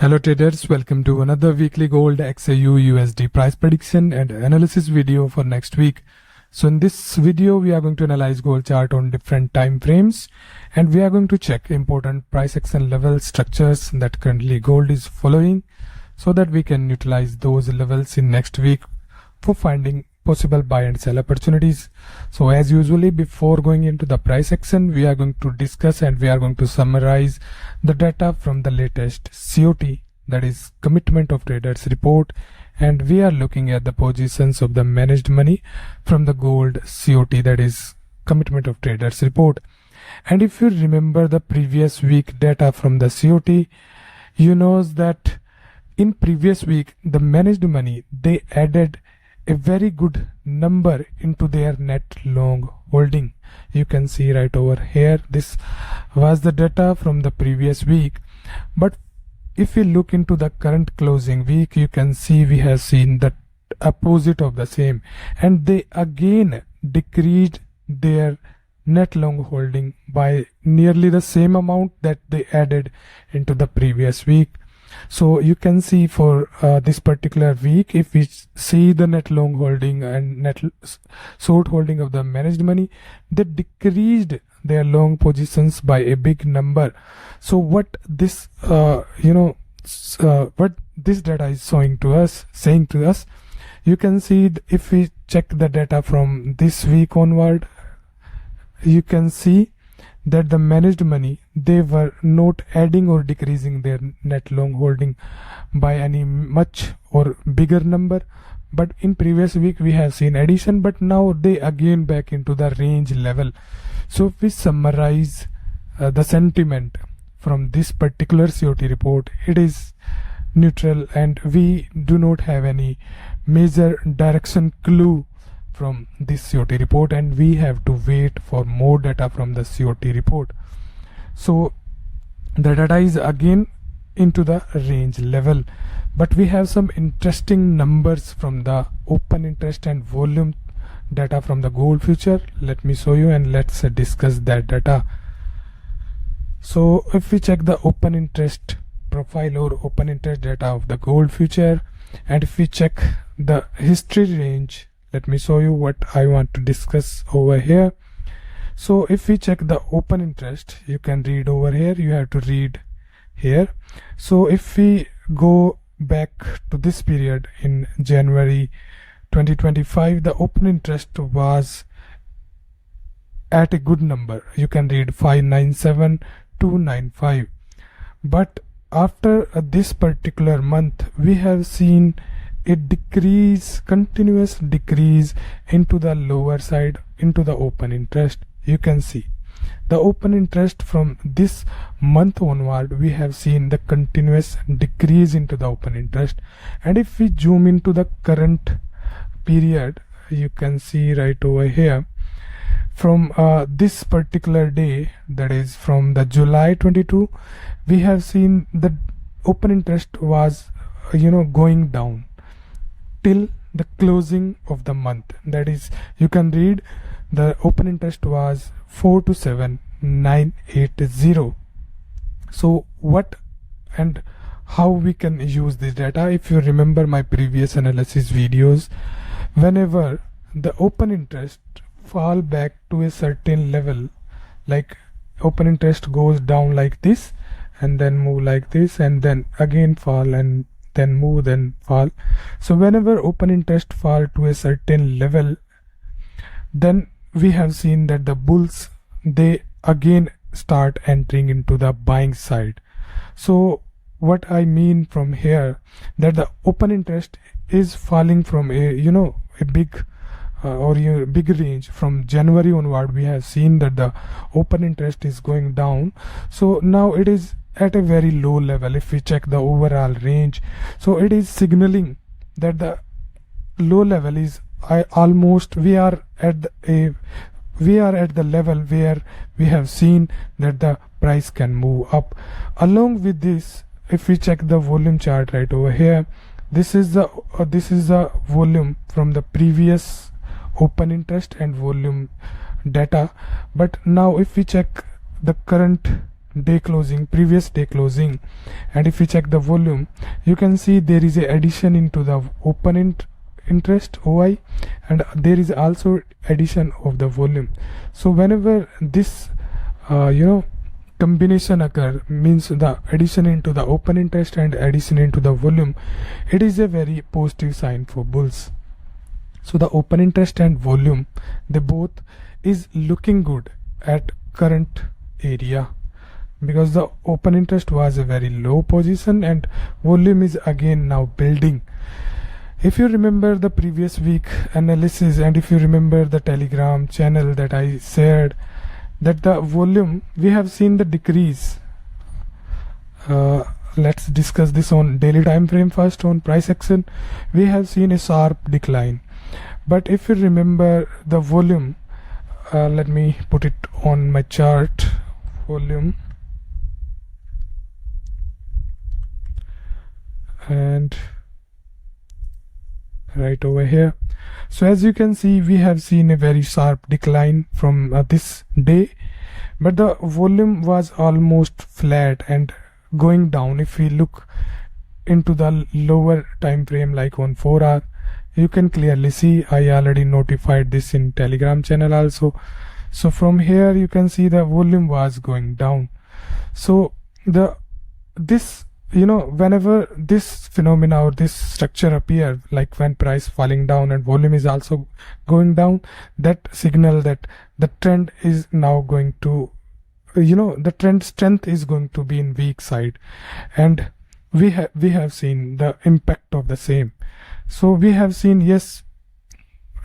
Hello traders, welcome to another weekly gold XAUUSD price prediction and analysis video for next week. So in this video we are going to analyze gold chart on different time frames, and we are going to check important price action level structures that currently gold is following, so that we can utilize those levels in next week for finding possible buy and sell opportunities. So as usually, before going into the price action, we are going to discuss and we are going to summarize the data from the latest COT, that is Commitment of Traders report, and we are looking at the positions of the managed money from the gold COT, that is Commitment of Traders report. And if you remember the previous week data from the COT, you know that in previous week the managed money, they added a very good number into their net long holding. You can see right over here, this was the data from the previous week. But if we look into the current closing week, you can see we have seen the opposite of the same, and they again decreased their net long holding by nearly the same amount that they added into the previous week. So you can see for this particular week, if we see the net long holding and net short holding of the managed money, they decreased their long positions by a big number. So what this what this data is saying to us, you can see if we check the data from this week onward, you can see that the managed money, they were not adding or decreasing their net long holding by any much or bigger number. But in previous week we have seen addition, but now they again back into the range level. So if we summarize the sentiment from this particular COT report, it is neutral, and we do not have any major direction clue from this COT report, and we have to wait for more data from the COT report. So the data is again into the range level, but we have some interesting numbers from the open interest and volume data from the gold future. Let me show you and let's discuss that data. So if we check the open interest profile or open interest data of the gold future, and if we check the history range, let me show you what I want to discuss over here. So if we check the open interest, you can read over here, you have to read here. So if we go back to this period in January 2025, the open interest was at a good number. You can read 597,295. But after this particular month, we have seen a decrease, continuous decrease into the lower side, into the open interest. You can see the open interest from this month onward, we have seen the continuous decrease into the open interest. And if we zoom into the current period, you can see right over here, from this particular day, that is from the July 22, we have seen the open interest was going down till the closing of the month. That is, you can read the open interest was 427,980. So what and how we can use this data? If you remember my previous analysis videos, whenever the open interest fall back to a certain level, like open interest goes down like this and then move like this and then again fall and then move, then fall. So whenever open interest fall to a certain level, then we have seen that the bulls, they again start entering into the buying side. So what I mean from here, that the open interest is falling from a big big range. From January onward, we have seen that the open interest is going down. So now it is at a very low level. If we check the overall range, so it is signaling that the low level is almost, we are at the level where we have seen that the price can move up. Along with this, if we check the volume chart right over here, this is the volume from the previous open interest and volume data. But now if we check the current day closing, previous day closing, and if we check the volume, you can see there is a addition into the open interest OI, and there is also addition of the volume. So whenever this combination occur, means the addition into the open interest and addition into the volume, it is a very positive sign for bulls. So the open interest and volume, they both is looking good at current area, because the open interest was a very low position and volume is again now building. If you remember the previous week analysis, and if you remember the Telegram channel that I shared, that the volume, we have seen the decrease. Let's discuss this on daily time frame first. On price action, we have seen a sharp decline, but if you remember the volume, let me put it on my chart, volume, and right over here. So as you can see, we have seen a very sharp decline from this day, but the volume was almost flat and going down. If we look into the lower time frame, like on 4 hour, you can clearly see, I already notified this in Telegram channel also. So from here you can see the volume was going down. So whenever this phenomena or this structure appear, like when price falling down and volume is also going down, that signal that the trend is now going to, the trend strength is going to be in weak side, and we have seen the impact of the same. So we have seen, yes,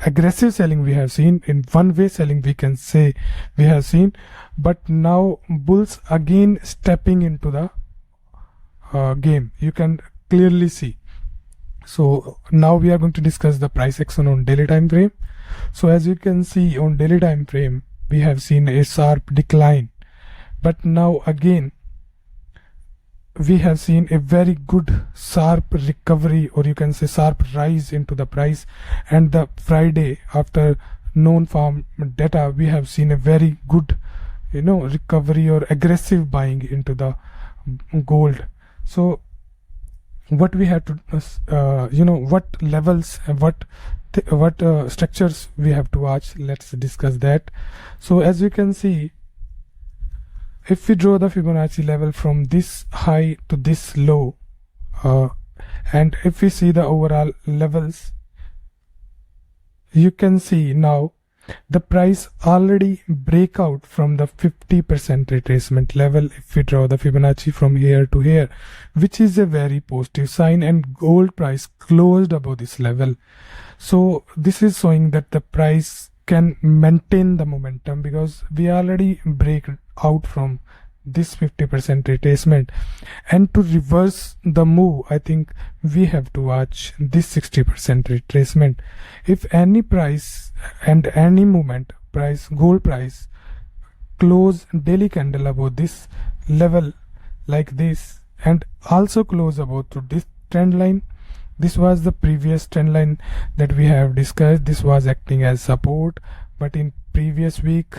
aggressive selling we have seen, in one way selling we can say we have seen, but now bulls again stepping into the game, you can clearly see. So now we are going to discuss the price action on daily time frame. So as you can see, on daily time frame we have seen a sharp decline, but now again we have seen a very good sharp recovery, or you can say sharp rise into the price. And the Friday after non-farm data, we have seen a very good recovery or aggressive buying into the gold. So what we have to what levels and what structures we have to watch, let's discuss that. So as you can see, if we draw the Fibonacci level from this high to this low, and if we see the overall levels, you can see now the price already break out from the 50% retracement level. If we draw the Fibonacci from here to here, which is a very positive sign, and gold price closed above this level. So this is showing that the price can maintain the momentum, because we already break out from this 50% retracement, and to reverse the move, I think we have to watch this 60% retracement. If any price and any movement, gold price close daily candle above this level like this, and also close above to this trend line. This was the previous trend line that we have discussed. This was acting as support, but in previous week,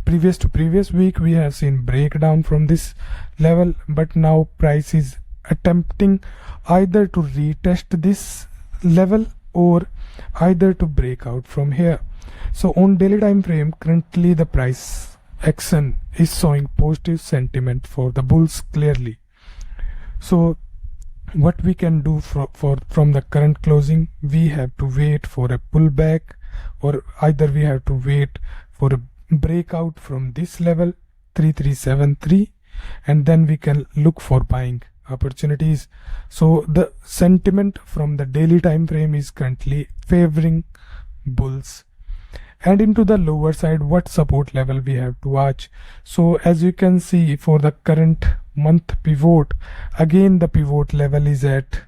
previous to previous week, we have seen breakdown from this level, but now price is attempting either to retest this level or either to break out from here. So on daily time frame, currently the price action is showing positive sentiment for the bulls clearly. So what we can do from the current closing, we have to wait for a pullback, or either we have to wait for a breakout from this level 3373, and then we can look for buying opportunities. So the sentiment from the daily time frame is currently favoring bulls. And into the lower side, what support level we have to watch? So as you can see, for the current month pivot, again the pivot level is at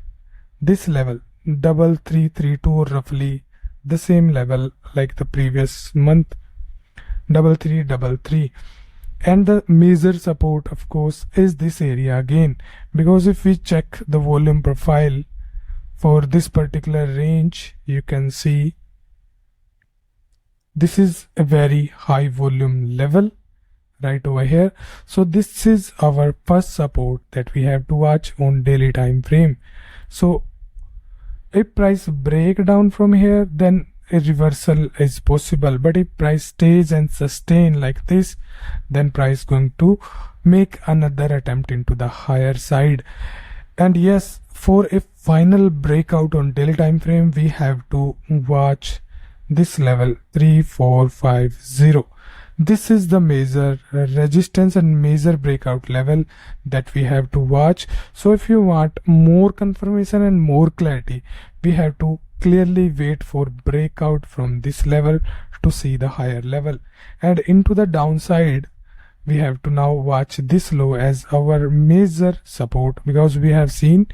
this level 3332, or roughly the same level like the previous month 3333. And the major support, of course, is this area again, because if we check the volume profile for this particular range, you can see this is a very high volume level, right over here. So this is our first support that we have to watch on daily time frame. So if price break down from here, then a reversal is possible, but if price stays and sustain like this, then price going to make another attempt into the higher side. And yes, for a final breakout on daily time frame, we have to watch this level 3450. This is the major resistance and major breakout level that we have to watch. So if you want more confirmation and more clarity, we have to clearly wait for breakout from this level to see the higher level. And into the downside, we have to now watch this low as our major support, because we have seen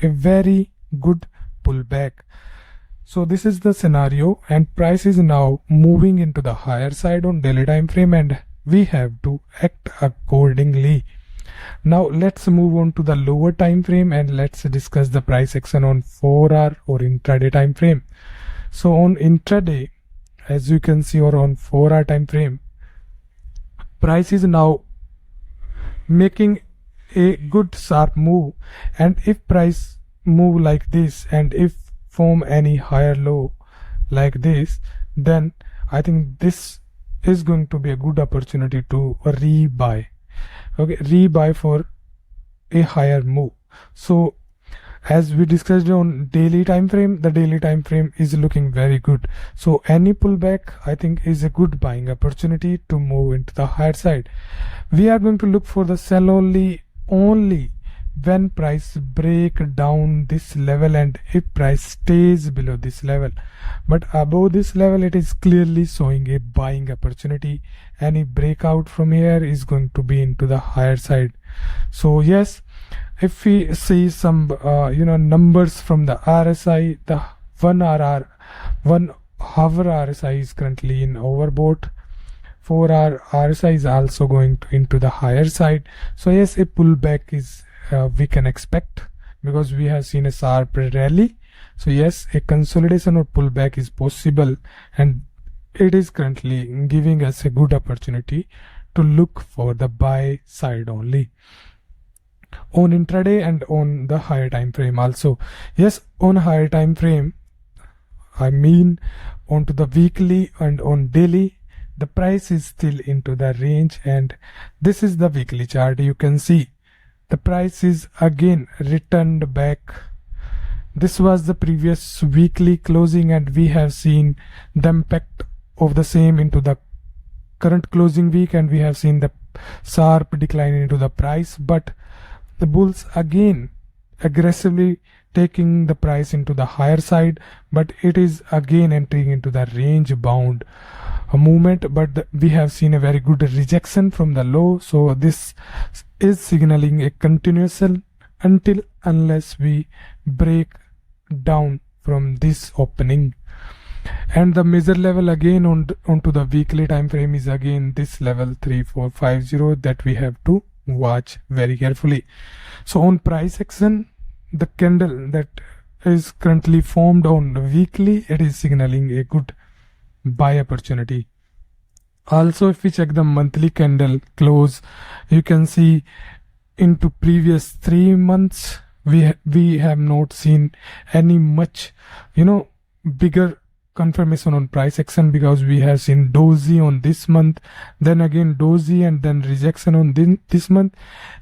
a very good pullback. So this is the scenario, and price is now moving into the higher side on daily time frame, and we have to act accordingly. Now let's move on to the lower time frame and let's discuss the price action on 4-hour or intraday time frame. So on intraday, as you can see, or on 4-hour time frame, price is now making a good sharp move, and if price move like this and if form any higher low like this, then I think this is going to be a good opportunity to rebuy. Okay, rebuy for a higher move. So as we discussed on daily time frame, the daily time frame is looking very good. So any pullback, I think, is a good buying opportunity to move into the higher side. We are going to look for the sell only when price break down this level and if price stays below this level. But above this level, it is clearly showing a buying opportunity. Any breakout from here is going to be into the higher side. So yes, if we see some numbers from the RSI, the 1 hour RSI is currently in overbought. 4-hour RSI is also going into the higher side. So yes, a pullback is we can expect, because we have seen a sharp rally. So yes, a consolidation or pullback is possible, and it is currently giving us a good opportunity to look for the buy side only on intraday and on the higher time frame also. Yes, on higher time frame, I mean onto the weekly and on daily, the price is still into the range, and this is the weekly chart. You can see the price is again returned back. This was the previous weekly closing, and we have seen the impact of the same into the current closing week, and we have seen the sharp decline into the price. But the bulls again aggressively taking the price into the higher side, but it is again entering into the range bound movement. But we have seen a very good rejection from the low, so this is signaling a continuation unless we break down from this opening. And the major level again onto the weekly time frame is again this level 3450 that we have to watch very carefully. So on price action, the candle that is currently formed on weekly, it is signaling a good buy opportunity. Also, if we check the monthly candle close, you can see into previous 3 months we have not seen any much bigger confirmation on price action, because we have seen doji on this month, then again doji, and then rejection on this month.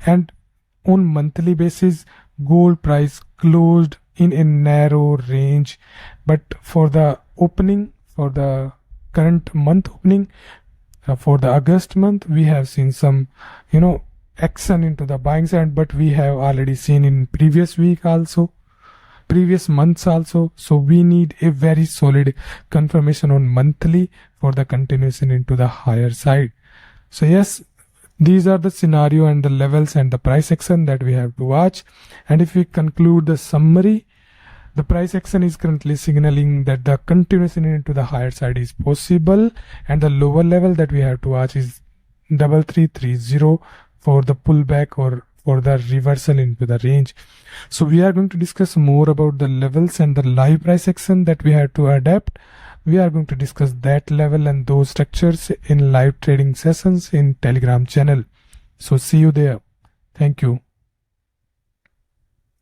And on monthly basis, gold price closed in a narrow range, but for the opening, for the current month opening, for the August month, we have seen some action into the buying side, but we have already seen in previous week also, previous months also. So we need a very solid confirmation on monthly for the continuation into the higher side. So yes, these are the scenario and the levels and the price action that we have to watch. And if we conclude the summary, the price action is currently signaling that the continuation into the higher side is possible, and the lower level that we have to watch is 3330 for the pullback or for the reversal into the range. So we are going to discuss more about the levels and the live price action that we have to adapt We are going to discuss that level and those structures in live trading sessions in Telegram channel. So see you there. Thank you.